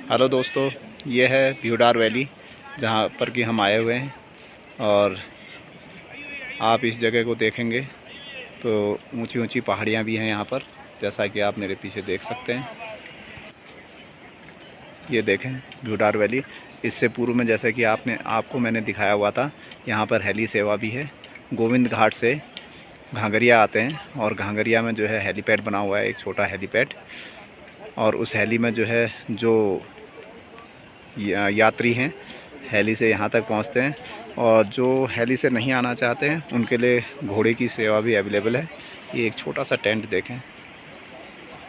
Hello दोस्तों, ये है भ्यूडार वैली जहाँ पर कि हम आए हुए हैं। और आप इस जगह को देखेंगे तो ऊंची ऊंची पहाड़ियाँ भी हैं यहाँ पर, जैसा कि आप मेरे पीछे देख सकते हैं। ये देखें भ्यूडार वैली। इससे पूर्व में जैसे कि आपको मैंने दिखाया हुआ था, यहाँ पर हेली सेवा भी है। गोविंद घाट से घांगरिया आते हैं और घांगरिया में जो है हेलीपैड बना हुआ है, एक छोटा हेलीपैड। और उस हेली में जो है जो यात्री हैं हेली से यहाँ तक पहुँचते हैं। और जो हेली से नहीं आना चाहते हैं उनके लिए घोड़े की सेवा भी अवेलेबल है। ये एक छोटा सा टेंट देखें।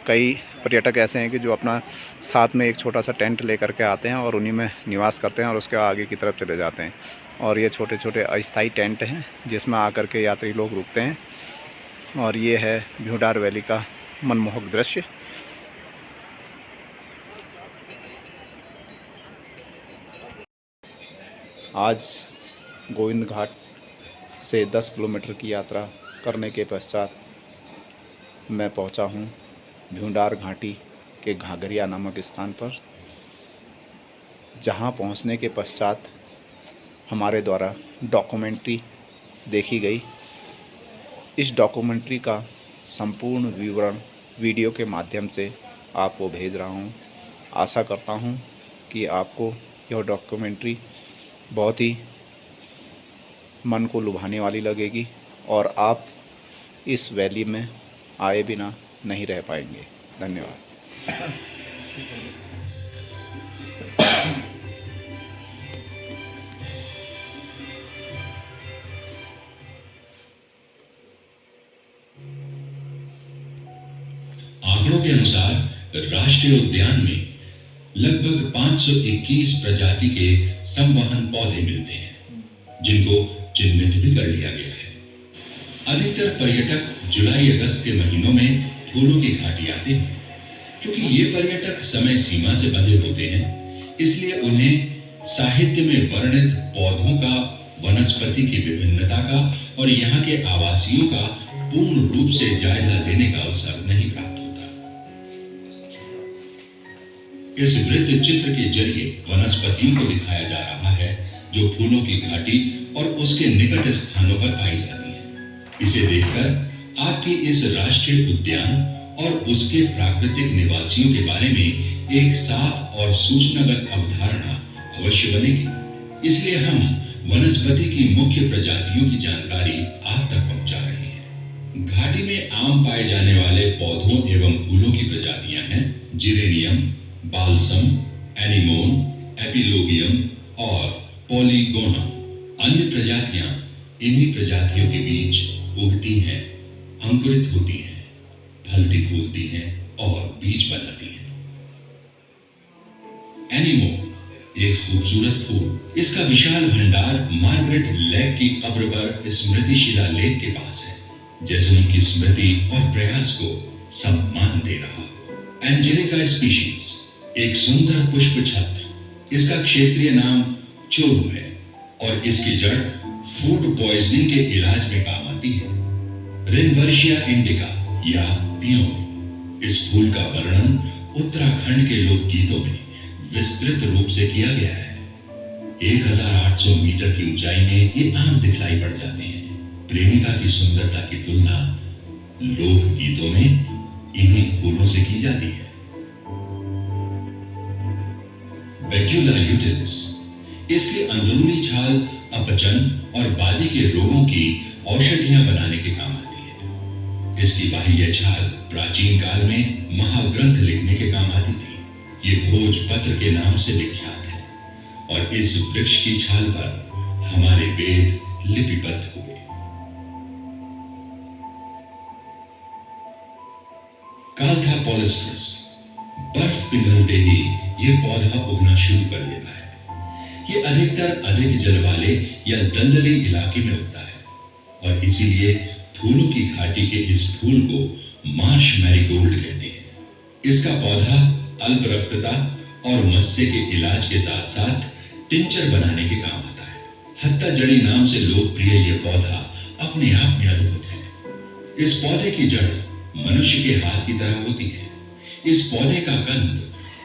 कई पर्यटक ऐसे हैं कि जो अपना साथ में एक छोटा सा टेंट लेकर के आते हैं और उन्हीं में निवास करते हैं और उसके आगे की तरफ चले जाते हैं। और ये छोटे छोटे अस्थाई टेंट हैं जिसमें आकर के यात्री लोग रुकते हैं। और ये है भ्यूडार वैली का मनमोहक दृश्य। आज गोविंद घाट से 10 किलोमीटर की यात्रा करने के पश्चात मैं पहुंचा हूं भ्यूडार घाटी के घांगरिया नामक स्थान पर, जहां पहुंचने के पश्चात हमारे द्वारा डॉक्यूमेंट्री देखी गई। इस डॉक्यूमेंट्री का संपूर्ण विवरण वीडियो के माध्यम से आपको भेज रहा हूं। आशा करता हूं कि आपको यह डॉक्यूमेंट्री बहुत ही मन को लुभाने वाली लगेगी और आप इस वैली में आए बिना नहीं रह पाएंगे। धन्यवाद। आंकड़ों के अनुसार राष्ट्रीय उद्यान में लगभग 521 प्रजाति के संवहन पौधे मिलते हैं, जिनको चिन्हित भी कर लिया गया है। अधिकतर पर्यटक जुलाई अगस्त के महीनों में फूलों की घाटी आते हैं। क्योंकि ये पर्यटक समय सीमा से बंधे होते हैं, इसलिए उन्हें साहित्य में वर्णित पौधों का, वनस्पति की विभिन्नता का और यहाँ के आवासियों का पूर्ण रूप से जायजा लेने का अवसर नहीं प्राप्त होता। इस वृत्त चित्र के जरिए वनस्पतियों को दिखाया जा रहा है जो फूलों की घाटी और उसके निकट स्थानों पर पाई जाती है। इसे देखकर आपकी इस राष्ट्रीय उद्यान और उसके प्राकृतिक निवासियों के बारे में एक साफ और सूचनागत अवधारणा अवश्य बनेगी। इसलिए हम वनस्पति की मुख्य प्रजातियों की जानकारी आप तक पहुंचा रहे हैं। घाटी में आम पाए जाने वाले पौधों एवं फूलों की प्रजातियां हैं जिरेनियम, बाल्सम, एनीमोन, एपिलोबियम और पॉलीगोनम। अन्य प्रजातियां इन्हीं प्रजातियों के बीच उगती हैं, अंकुरित होती हैं, फलती फूलती हैं और बीज बनाती हैं। एनीमोन एक खूबसूरत फूल। इसका विशाल भंडार मार्गरेट लेक की कब्र पर स्मृति शिलालेख के पास है, जैसे उनकी स्मृति और प्रयास को सम्मान दे रहा। एंजेलिका स्पीशीज एक सुंदर पुष्प छत्र। इसका क्षेत्रीय नाम चोरू है और इसकी जड़ फूड पॉइजनिंग के इलाज में काम आती है। रिनवर्शिया इंडिका या पियोनी। इस फूल का वर्णन उत्तराखंड के लोकगीतों में विस्तृत रूप से किया गया है। 1800 मीटर की ऊंचाई में ये आम दिखलाई पड़ जाते हैं। प्रेमिका की सुंदरता की तुलना लोकगीतों में इन्हीं फूलों से की जाती है। बेक्यूला यूटिलिस। इसकी अंदरूनी छाल अपचन और बादी के रोगों की औषधियां बनाने के काम आती है। इसकी बाह्य छाल प्राचीन काल में महाग्रंथ लिखने के काम आती थी। ये भोजपत्र के नाम से विख्यात है और इस वृक्ष की छाल पर हमारे वेद लिपिबद्ध हुए। काल्था पॉलिस्ट्रस। बर्फ पिघलते ही यह पौधा उगना शुरू कर देता है। ये अधिकतर अधिक जल वाले या दलदली इलाके में उगता है और इसीलिए फूलों की घाटी के इस फूल को मार्श मैरीगोल्ड कहते हैं। इसका पौधा अल्प रक्तता और मस्से के इलाज के साथ साथ टिंचर बनाने के काम आता है। हत्ता जड़ी नाम से लोकप्रिय यह पौधा अपने आप में अद्भुत है। इस पौधे की जड़ मनुष्य के हाथ की तरह होती है। इस पौधे का गंध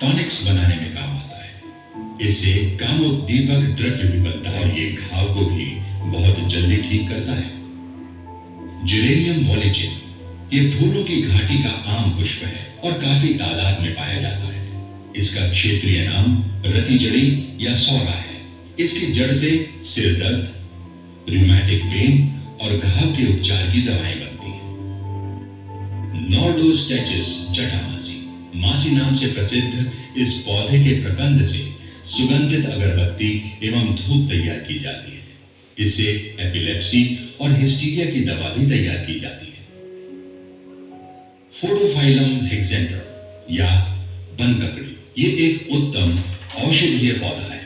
टॉनिक्स बनाने में काम आता है। इससे कामोद्दीपक द्रव्य भी बनता है। ये घाव को भी बहुत जल्दी ठीक करता है। जेरेनियम वॉलिचिन ये फूलों की घाटी का आम पुष्प है और काफी तादाद में पाया जाता है। इसका क्षेत्रीय नाम रतिजड़ी या सौरा है। इसकी जड़ से सिर दर्द, रूमेटिक पेन और घाव के उपचार की दवाएं बनती हैं। नॉर्डोस्टेचिस जटामासी मासी नाम से प्रसिद्ध इस पौधे के प्रकंद से सुगंधित अगरबत्ती एवं धूप तैयार की जाती है। इससे एपिलेप्सी और हिस्टीरिया की दवा भी तैयार की जाती है। फोडोफाइलम हेक्सेंड्रा या बनककड़ी ये एक उत्तम औषधीय पौधा है।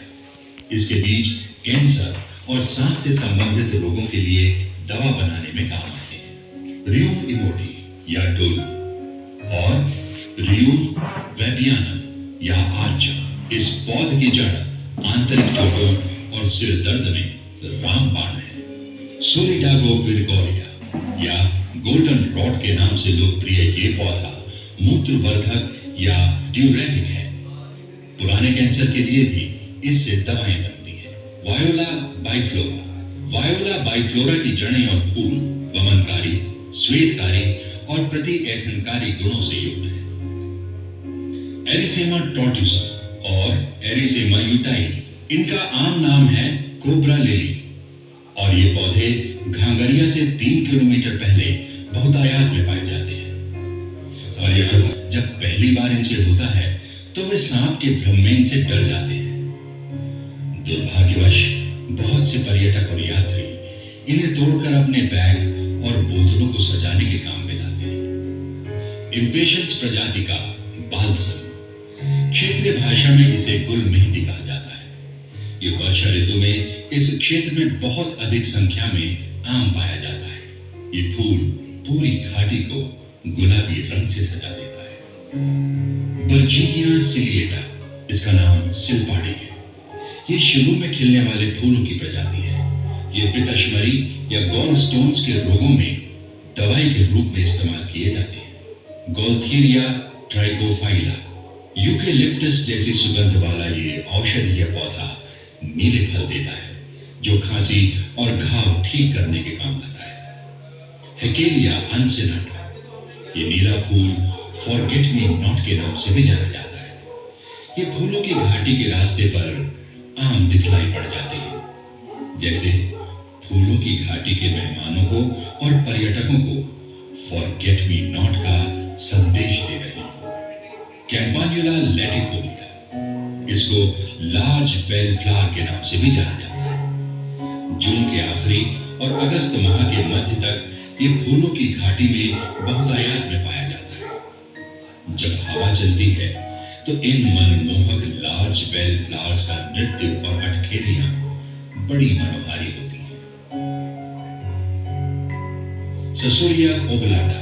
इसके बीज कैंसर और सांस से संबंधित रोगों के लिए दवा बनाने में काम आते हैं। रियूम इमोटी या डोलू और रियूम वेबियानम या आर्चा इस पौध की जड़ आंतरिक चोटों और सिर दर्द में रामबाण है। सोलिडागो विरगोरिया या गोल्डन रॉड के नाम से लोकप्रिय ये पौधा मूत्रवर्धक या ड्यूरेटिक है। पुराने कैंसर के लिए भी इससे दवाएं बनती है। वायोला बाइफ्लोरा की जड़ें और फूल वमनकारी, श्वेतकारी और प्रतिएठनकारी गुणों से युक्त है। एरिसेमा टॉर्टुसा और एरिसेमा यूटाइली इनका आम नाम है कोबरा लिली और ये पौधे घांगरिया से 3 किलोमीटर पहले बहुतायत में पाए जाते हैं। पर्यटक जब पहली बार इनसे होता है तो वे सांप के भ्रम में इनसे डर जाते हैं। दुर्भाग्यवश बहुत से पर्यटक और यात्री इन्हें तोड़कर अपने बैग और बोतलों को सजाने के काम में लाते हैं। इम्पेशंस प्रजाति का बालसम क्षेत्रीय भाषा में इसे गुल मेहंदी कहा जाता है। ये वर्षा ऋतु में इस क्षेत्र में बहुत अधिक संख्या में आम पाया जाता है। ये फूल पूरी घाटी को गुलाबी रंग से सजा देता है। वर्जीनिया सिलिएटा इसका नाम सिलपाड़ी है। ये शुरू में खिलने वाले फूलों की प्रजाति है। ये पित्तश्मरी या गॉल स्टोन्स के रोगों में दवाई के रूप में इस्तेमाल किए जाते हैं। गोल्थीरिया ट्राइकोफाइला यूकेलिप्टस जैसी सुगंध वाला ये औषधीय पौधा नीले फल देता है जो खांसी और घाव ठीक करने के काम आता है। हेकेलिया अनसिनाटा ये नीला फूल फॉरगेट मी नॉट के नाम से भी जाना जाता है। ये फूलों की घाटी के रास्ते पर आम दिखलाई पड़ जाते हैं, जैसे फूलों की घाटी के मेहमानों को और पर्यटकों को फॉरगेट मी नॉट का संदेश दे रहे हैं। कैंपान्युला लैटिफोलिया इसको लार्ज बेल फ्लावर के नाम से भी जाना जाता है। जून के आखिरी और अगस्त माह के मध्य तक ये फूलों की घाटी में बहुतायत में पाया जाता है। जब हवा चलती है तो इन मनमोहक लार्ज बेल फ्लावर्स का नृत्य और अटखेलियां बड़ी मनोहारी होती हैं। ससुरिया ओबलाटा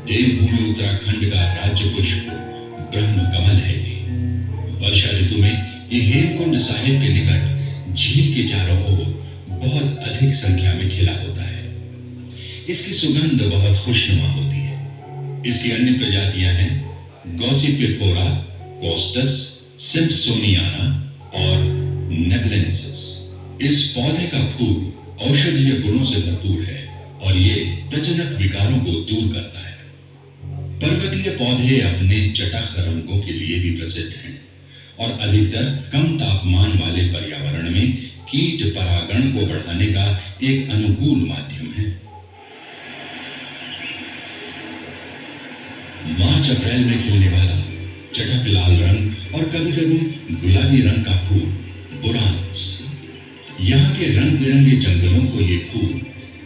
देवभूमि उत्तराखंड का राज्य पुष्प ब्रह्म कमल है। वर्षा ऋतु में ये हेमकुंड साहिब के निकट झील के चारों ओर बहुत अधिक संख्या में खिला होता है। इसकी सुगंध बहुत खुशनुमा होती है। इसकी अन्य प्रजातियां हैं गॉसिपिफोरा, कोस्टस, सिम्पसोनियाना और नेबलेंसिस। इस पौधे का फूल औषधीय गुणों से भरपूर है और ये प्रजनक विकारों को दूर करता है। पर्वतीय पौधे अपने चटख रंगों के लिए भी प्रसिद्ध हैं और अधिकतर कम तापमान वाले पर्यावरण में कीट परागण को बढ़ाने का एक अनुकूल माध्यम है। मार्च अप्रैल में खिलने वाला चटक लाल रंग और कभी कभी गुलाबी रंग का फूल बुरांस। यहाँ के रंग बिरंगे जंगलों को ये फूल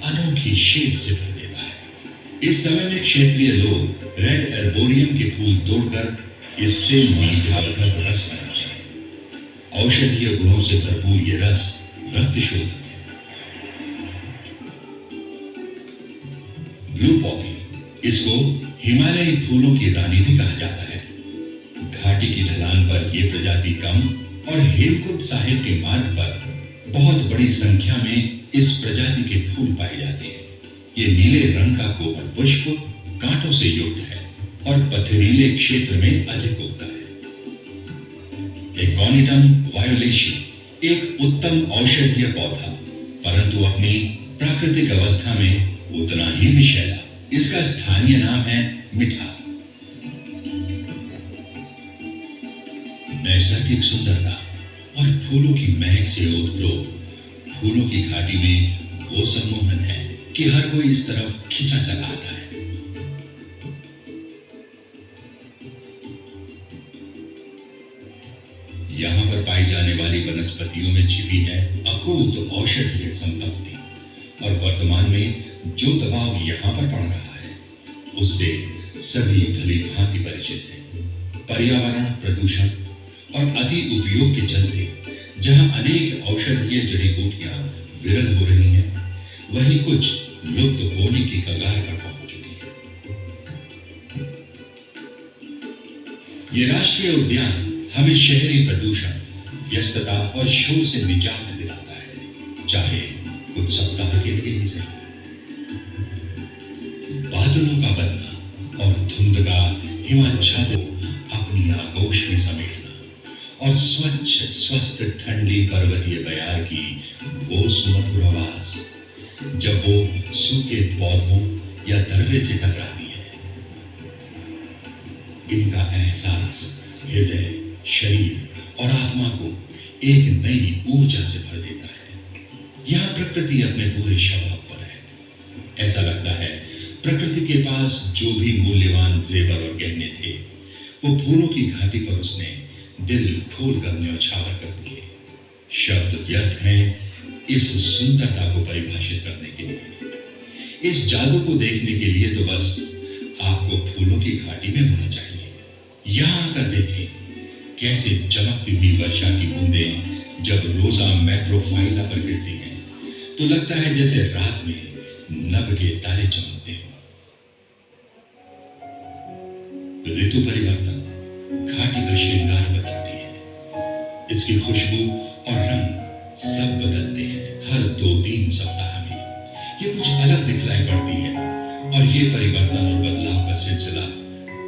अनोखी शेड से भर देता है। इस समय में क्षेत्रीय लोग रेड एर्बोरियम के फूल तोड़कर इससे मूत्रवर्धक रस बनाते हैं। औषधीय गुणों से भरपूर ये रस रक्त शोधक है। ब्लू पॉपी इसको हिमालयी फूलों की रानी भी कहा जाता है। घाटी की ढलान पर यह प्रजाति कम और हेमकुंड साहिब के मार्ग पर बहुत बड़ी संख्या में इस प्रजाति के फूल पाए जाते हैं। ये नीले रंग का कोमल पुष्प कांटों से युक्त है और पथरीले क्षेत्र में अधिक उगता है। एकोनिटम वायोलेशियम एक उत्तम औषधीय पौधा, परंतु अपनी प्राकृतिक अवस्था में उतना ही विषैला। इसका स्थानीय नाम है मिठा। नैसर्गिक सुंदरता और फूलों की महक से ओतप्रोत फूलों की घाटी में वो सम्मोहन है कि हर कोई इस तरफ खिंचा चला आता है। यहाँ पर पाई जाने वाली वनस्पतियों में छिपी है अकूत औषधीय संपत्ति, और वर्तमान में जो दबाव यहाँ पर पड़ रहा है उससे सभी भली भांति परिचित है। पर्यावरण प्रदूषण और अति उपयोग के चलते जहाँ अनेक औषधीय जड़ी बूटियां विरल हो रही हैं, वहीं कुछ लुप्त होने की कगार पर पहुंच चुकी है। ये राष्ट्रीय उद्यान हमें शहरी प्रदूषण, व्यस्तता और शोर से निजात दिलाता है, चाहे कुछ सप्ताह के लिए ही सही। बादलों का बनना और धुंध का हिमाच्छादन अपनी आगोश में समेटना और स्वच्छ स्वस्थ ठंडी पर्वतीय बयार की वो सुमधुर आवाज जब वो सूखे पौधों या दर्रे से टकराती है, इनका एहसास हृदय, शरीर और आत्मा को एक नई ऊर्जा से भर देता है। यहाँ प्रकृति अपने पूरे शबाब पर है। ऐसा लगता है प्रकृति के पास जो भी मूल्यवान जेवर और गहने थे, वो फूलों की घाटी पर उसने दिल खोल कर न्यौछावर कर दिए। शब्द व्यर्थ हैं इस सुंदरता को परिभाषित करने के लिए। इस जादू को देखने के लिए तो बस आपको फूलों की घाटी में होना चाहिए। यहाँ आकर देखें कैसे चमकती हुई वर्षा की बूंदें जब रोजा मैक्रोफाइला पर गिरती हैं, तो लगता है जैसे रात में नभ के तारे चमकते हों। ऋतु परिवर्तन घाटी का श्रृंगार बदलती है। इसकी खुशबू और रंग सब बदलते हैं। हर 2-3 सप्ताह में ये कुछ अलग दिखलाई पड़ती है, और ये परिवर्तन और बदलाव का सिलसिला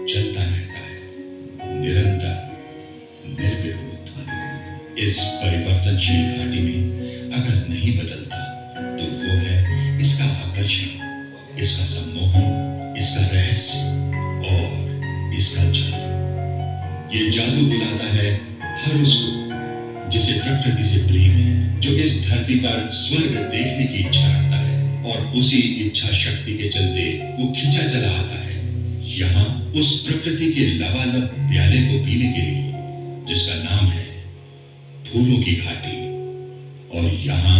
चलता रहता है, निरंतर, निर्विरोध। इस परिवर्तनशील घाटी में अगर नहीं बदलता तो वो है इसका आकर्षण, इसका सम्मोहन, इसका रहस्य और इसका जादू। ये जादू बुलाता है हर उसको जिसे प्रकृति से प्रेम है, जो इस धरती पर स्वर्ग देखने की इच्छा रखता है, और उसी इच्छा शक्ति के चलते वो खिंचा चला आता है यहाँ उस प्रकृति के लबालब प्याले को पीने के लिए जिसका नाम है फूलों की घाटी। और यहाँ